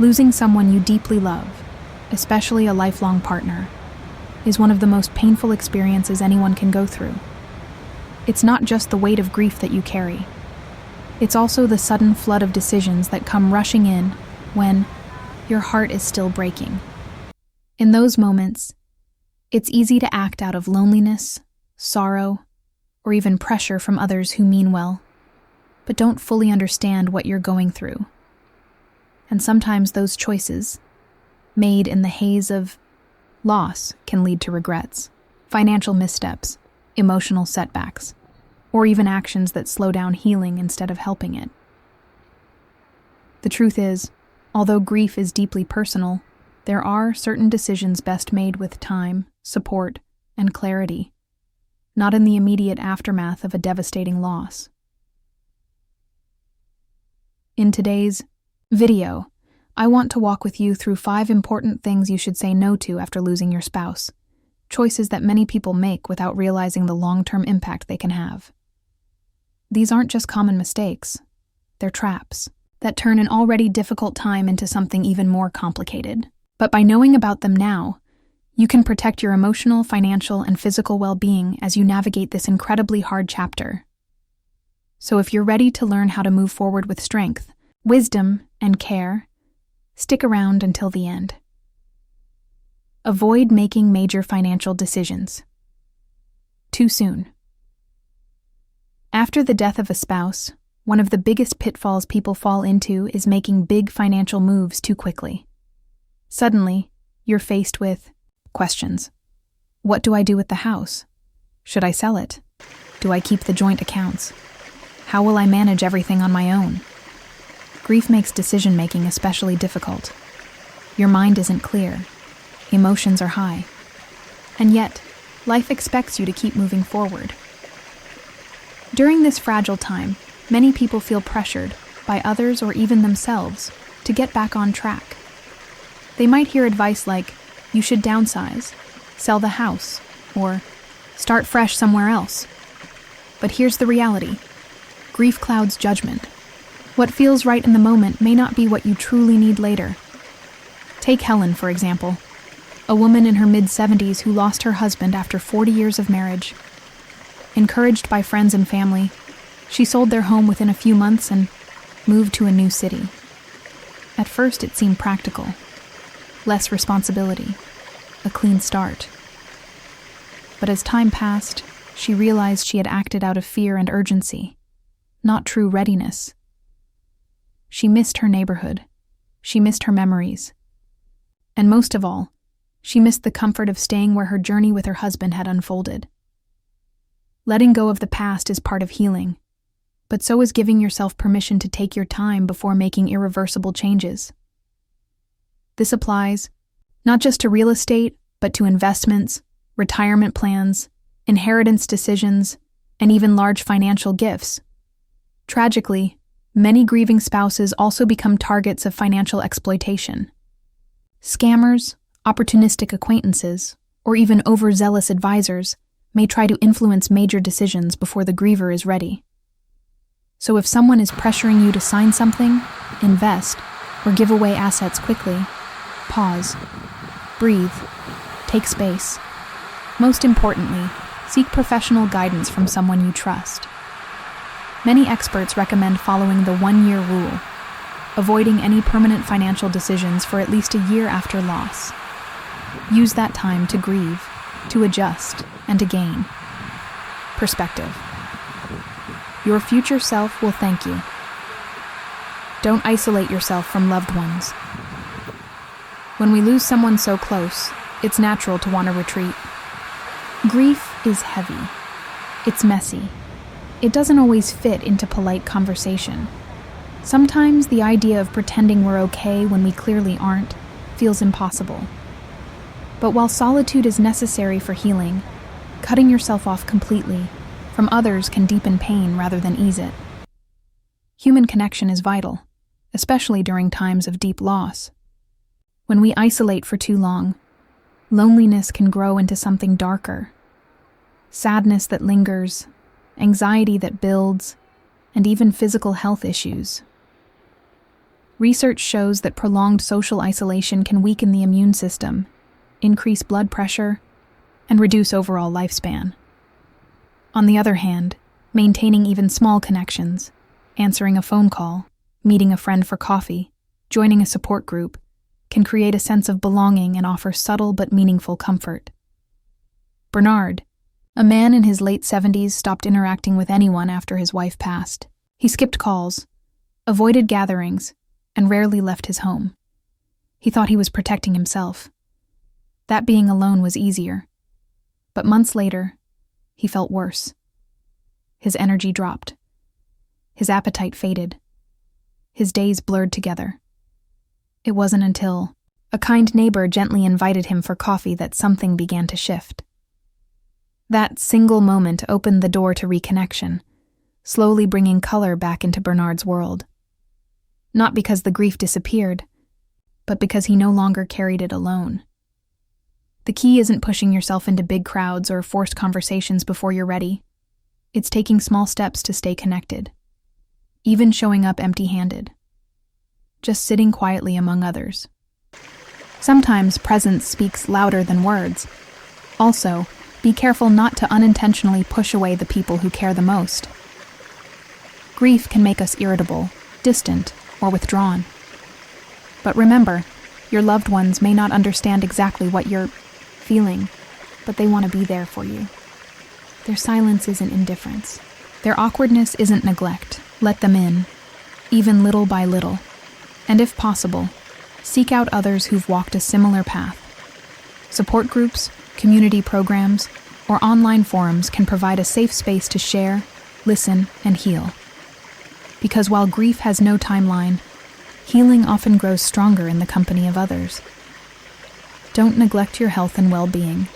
Losing someone you deeply love, especially a lifelong partner, is one of the most painful experiences anyone can go through. It's not just the weight of grief that you carry. It's also the sudden flood of decisions that come rushing in when your heart is still breaking. In those moments, it's easy to act out of loneliness, sorrow, or even pressure from others who mean well, but don't fully understand what you're going through. And sometimes those choices, made in the haze of loss, can lead to regrets, financial missteps, emotional setbacks, or even actions that slow down healing instead of helping it. The truth is, although grief is deeply personal, there are certain decisions best made with time, support, and clarity, not in the immediate aftermath of a devastating loss. In today's video, I want to walk with you through 5 important things you should say no to after losing your spouse, choices that many people make without realizing the long-term impact they can have. These aren't just common mistakes, they're traps that turn an already difficult time into something even more complicated. But by knowing about them now, you can protect your emotional, financial, and physical well-being as you navigate this incredibly hard chapter. So if you're ready to learn how to move forward with strength, wisdom, and care, stick around until the end. Avoid making major financial decisions too soon. After the death of a spouse, one of the biggest pitfalls people fall into is making big financial moves too quickly. Suddenly, you're faced with questions. What do I do with the house? Should I sell it? Do I keep the joint accounts? How will I manage everything on my own? Grief makes decision-making especially difficult. Your mind isn't clear. Emotions are high. And yet, life expects you to keep moving forward. During this fragile time, many people feel pressured, by others or even themselves, to get back on track. They might hear advice like, you should downsize, sell the house, or start fresh somewhere else. But here's the reality. Grief clouds judgment. What feels right in the moment may not be what you truly need later. Take Helen, for example, a woman in her mid-70s who lost her husband after 40 years of marriage. Encouraged by friends and family, she sold their home within a few months and moved to a new city. At first, it seemed practical. Less responsibility, a clean start. But as time passed, she realized she had acted out of fear and urgency, not true readiness. She missed her neighborhood. She missed her memories. And most of all, she missed the comfort of staying where her journey with her husband had unfolded. Letting go of the past is part of healing, but so is giving yourself permission to take your time before making irreversible changes. This applies not just to real estate, but to investments, retirement plans, inheritance decisions, and even large financial gifts. Tragically, many grieving spouses also become targets of financial exploitation. Scammers, opportunistic acquaintances, or even overzealous advisors may try to influence major decisions before the griever is ready. So if someone is pressuring you to sign something, invest, or give away assets quickly, pause, breathe, take space. Most importantly, seek professional guidance from someone you trust. Many experts recommend following the 1-year rule, avoiding any permanent financial decisions for at least a year after loss. Use that time to grieve, to adjust, and to gain perspective. Your future self will thank you. Don't isolate yourself from loved ones. When we lose someone so close, it's natural to want to retreat. Grief is heavy. It's messy. It doesn't always fit into polite conversation. Sometimes the idea of pretending we're okay when we clearly aren't feels impossible. But while solitude is necessary for healing, cutting yourself off completely from others can deepen pain rather than ease it. Human connection is vital, especially during times of deep loss. When we isolate for too long, loneliness can grow into something darker. Sadness that lingers, anxiety that builds, and even physical health issues. Research shows that prolonged social isolation can weaken the immune system, increase blood pressure, and reduce overall lifespan. On the other hand, maintaining even small connections, answering a phone call, meeting a friend for coffee, joining a support group, can create a sense of belonging and offer subtle but meaningful comfort. Bernard, a man in his late 70s, stopped interacting with anyone after his wife passed. He skipped calls, avoided gatherings, and rarely left his home. He thought he was protecting himself. That being alone was easier. But months later, he felt worse. His energy dropped. His appetite faded. His days blurred together. It wasn't until a kind neighbor gently invited him for coffee that something began to shift. That single moment opened the door to reconnection, slowly bringing color back into Bernard's world. Not because the grief disappeared, but because he no longer carried it alone. The key isn't pushing yourself into big crowds or forced conversations before you're ready. It's taking small steps to stay connected, even showing up empty-handed. Just sitting quietly among others. Sometimes presence speaks louder than words. Also, be careful not to unintentionally push away the people who care the most. Grief can make us irritable, distant, or withdrawn. But remember, your loved ones may not understand exactly what you're feeling, but they want to be there for you. Their silence isn't indifference. Their awkwardness isn't neglect. Let them in, even little by little. And if possible, seek out others who've walked a similar path. Support groups, community programs, or online forums can provide a safe space to share, listen, and heal. Because while grief has no timeline, healing often grows stronger in the company of others. Don't neglect your health and well-being.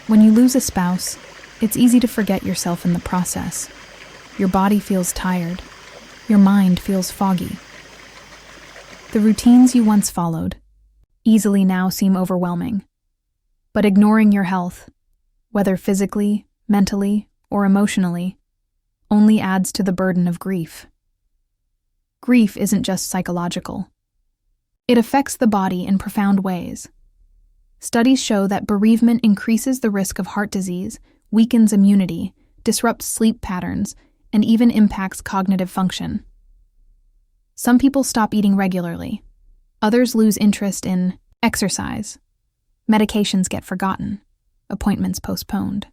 When you lose a spouse, it's easy to forget yourself in the process. Your body feels tired. Your mind feels foggy. The routines you once followed easily now seem overwhelming. But ignoring your health, whether physically, mentally, or emotionally, only adds to the burden of grief. Grief isn't just psychological. It affects the body in profound ways. Studies show that bereavement increases the risk of heart disease, weakens immunity, disrupts sleep patterns, and even impacts cognitive function. Some people stop eating regularly. Others lose interest in exercise. Medications get forgotten. Appointments postponed.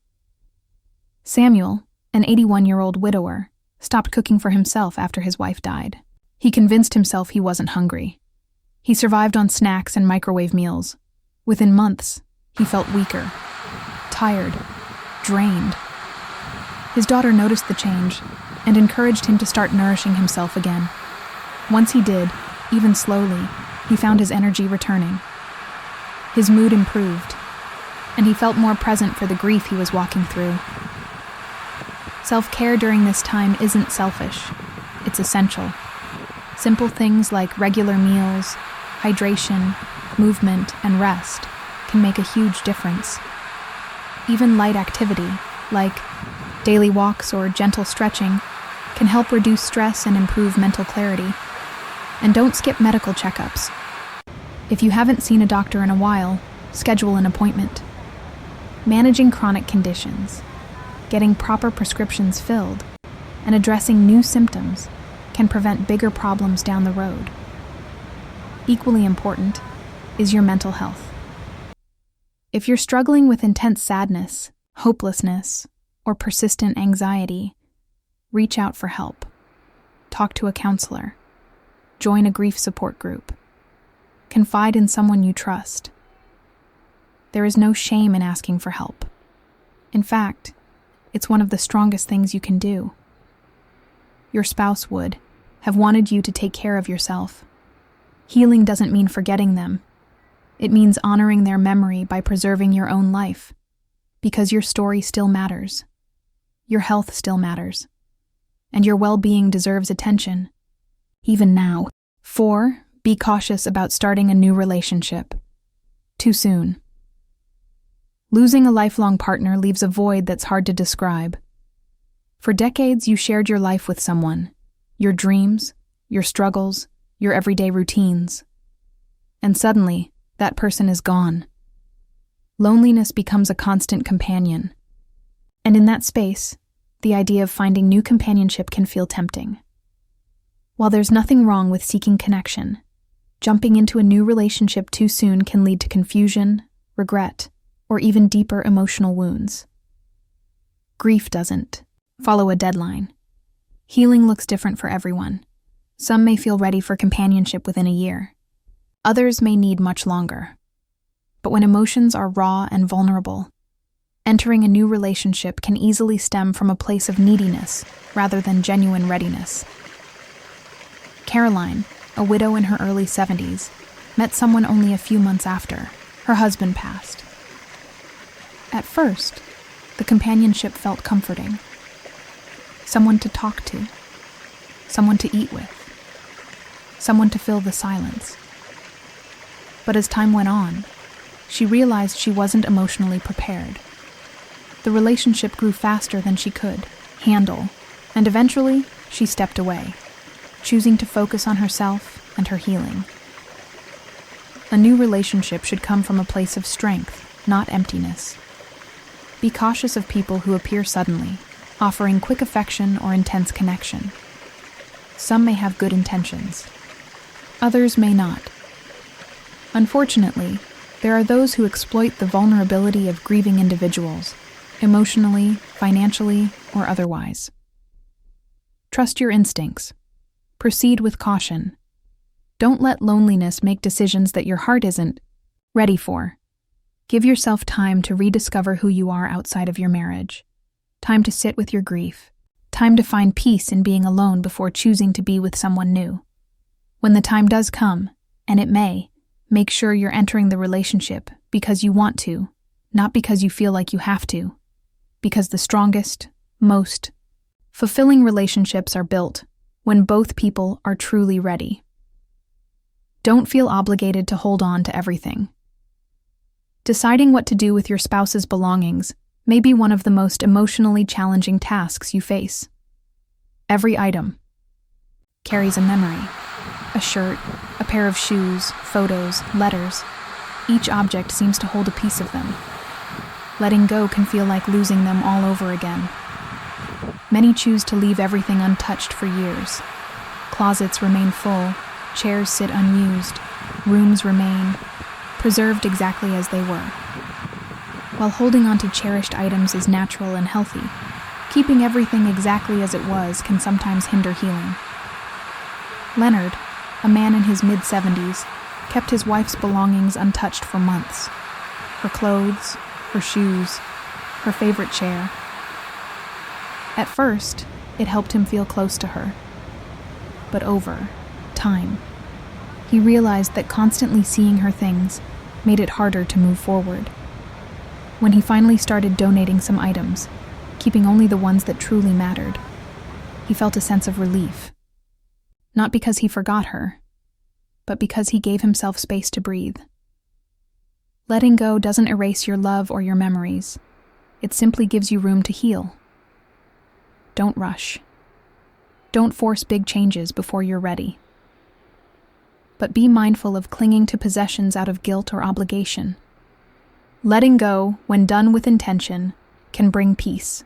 Samuel, an 81-year-old widower, stopped cooking for himself after his wife died. He convinced himself he wasn't hungry. He survived on snacks and microwave meals. Within months, he felt weaker, tired, drained. His daughter noticed the change and encouraged him to start nourishing himself again. Once he did, even slowly, he found his energy returning. His mood improved, and he felt more present for the grief he was walking through. Self-care during this time isn't selfish. It's essential. Simple things like regular meals, hydration, movement, and rest can make a huge difference. Even light activity, like daily walks or gentle stretching, can help reduce stress and improve mental clarity. And don't skip medical checkups. If you haven't seen a doctor in a while, schedule an appointment. Managing chronic conditions, getting proper prescriptions filled, and addressing new symptoms can prevent bigger problems down the road. Equally important is your mental health. If you're struggling with intense sadness, hopelessness, or persistent anxiety, reach out for help. Talk to a counselor. Join a grief support group. Confide in someone you trust. There is no shame in asking for help. In fact, it's one of the strongest things you can do. Your spouse would have wanted you to take care of yourself. Healing doesn't mean forgetting them. It means honoring their memory by preserving your own life, because your story still matters. Your health still matters. And your well-being deserves attention, even now. 4. Be cautious about starting a new relationship. Too soon. Losing a lifelong partner leaves a void that's hard to describe. For decades, you shared your life with someone, your dreams, your struggles, your everyday routines. And suddenly, that person is gone. Loneliness becomes a constant companion. And in that space, the idea of finding new companionship can feel tempting. While there's nothing wrong with seeking connection, jumping into a new relationship too soon can lead to confusion, regret, or even deeper emotional wounds. Grief doesn't follow a deadline. Healing looks different for everyone. Some may feel ready for companionship within a year. Others may need much longer. But when emotions are raw and vulnerable, entering a new relationship can easily stem from a place of neediness rather than genuine readiness. Caroline, a widow in her early 70s, met someone only a few months after her husband passed. At first, the companionship felt comforting. Someone to talk to, someone to eat with, someone to fill the silence. But as time went on, she realized she wasn't emotionally prepared. The relationship grew faster than she could handle, and eventually she stepped away, choosing to focus on herself and her healing. A new relationship should come from a place of strength, not emptiness. Be cautious of people who appear suddenly, offering quick affection or intense connection. Some may have good intentions. Others may not. Unfortunately, there are those who exploit the vulnerability of grieving individuals, emotionally, financially, or otherwise. Trust your instincts. Proceed with caution. Don't let loneliness make decisions that your heart isn't ready for. Give yourself time to rediscover who you are outside of your marriage. Time to sit with your grief. Time to find peace in being alone before choosing to be with someone new. When the time does come, and it may, make sure you're entering the relationship because you want to, not because you feel like you have to. Because the strongest, most fulfilling relationships are built when both people are truly ready. Don't feel obligated to hold on to everything. Deciding what to do with your spouse's belongings may be one of the most emotionally challenging tasks you face. Every item carries a memory. A shirt, a pair of shoes, photos, letters. Each object seems to hold a piece of them. Letting go can feel like losing them all over again. Many choose to leave everything untouched for years. Closets remain full, chairs sit unused, rooms remain preserved exactly as they were. While holding on to cherished items is natural and healthy, keeping everything exactly as it was can sometimes hinder healing. Leonard, a man in his mid-70s, kept his wife's belongings untouched for months. Her clothes, her shoes, her favorite chair. At first, it helped him feel close to her. But over time, he realized that constantly seeing her things made it harder to move forward. When he finally started donating some items, keeping only the ones that truly mattered, he felt a sense of relief. Not because he forgot her, but because he gave himself space to breathe. Letting go doesn't erase your love or your memories. It simply gives you room to heal. Don't rush. Don't force big changes before you're ready. But be mindful of clinging to possessions out of guilt or obligation. Letting go, when done with intention, can bring peace.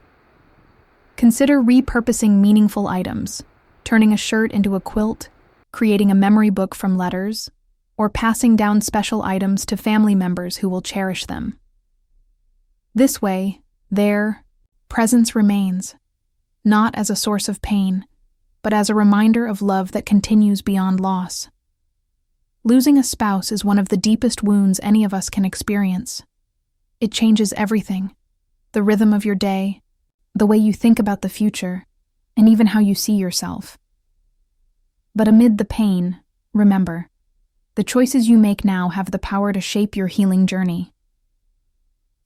Consider repurposing meaningful items, turning a shirt into a quilt, creating a memory book from letters, or passing down special items to family members who will cherish them. This way, their presence remains, not as a source of pain, but as a reminder of love that continues beyond loss. Losing a spouse is one of the deepest wounds any of us can experience. It changes everything: the rhythm of your day, the way you think about the future, and even how you see yourself. But amid the pain, remember, the choices you make now have the power to shape your healing journey.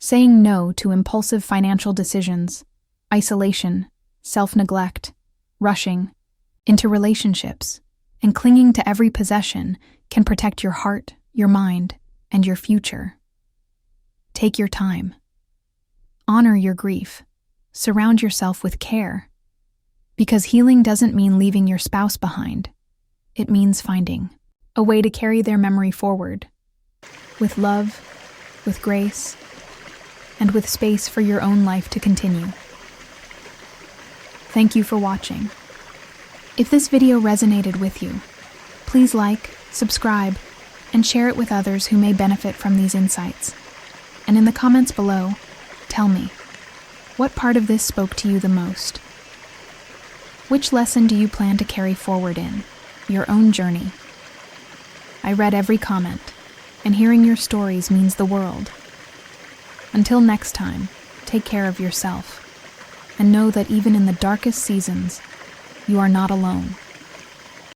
Saying no to impulsive financial decisions, isolation, self-neglect, rushing into relationships, and clinging to every possession can protect your heart, your mind, and your future. Take your time. Honor your grief. Surround yourself with care. Because healing doesn't mean leaving your spouse behind. It means finding a way to carry their memory forward, with love, with grace, and with space for your own life to continue. Thank you for watching. If this video resonated with you, please like, subscribe, and share it with others who may benefit from these insights. And in the comments below, tell me, what part of this spoke to you the most? Which lesson do you plan to carry forward in your own journey? I read every comment, and hearing your stories means the world. Until next time, take care of yourself, and know that even in the darkest seasons, you are not alone.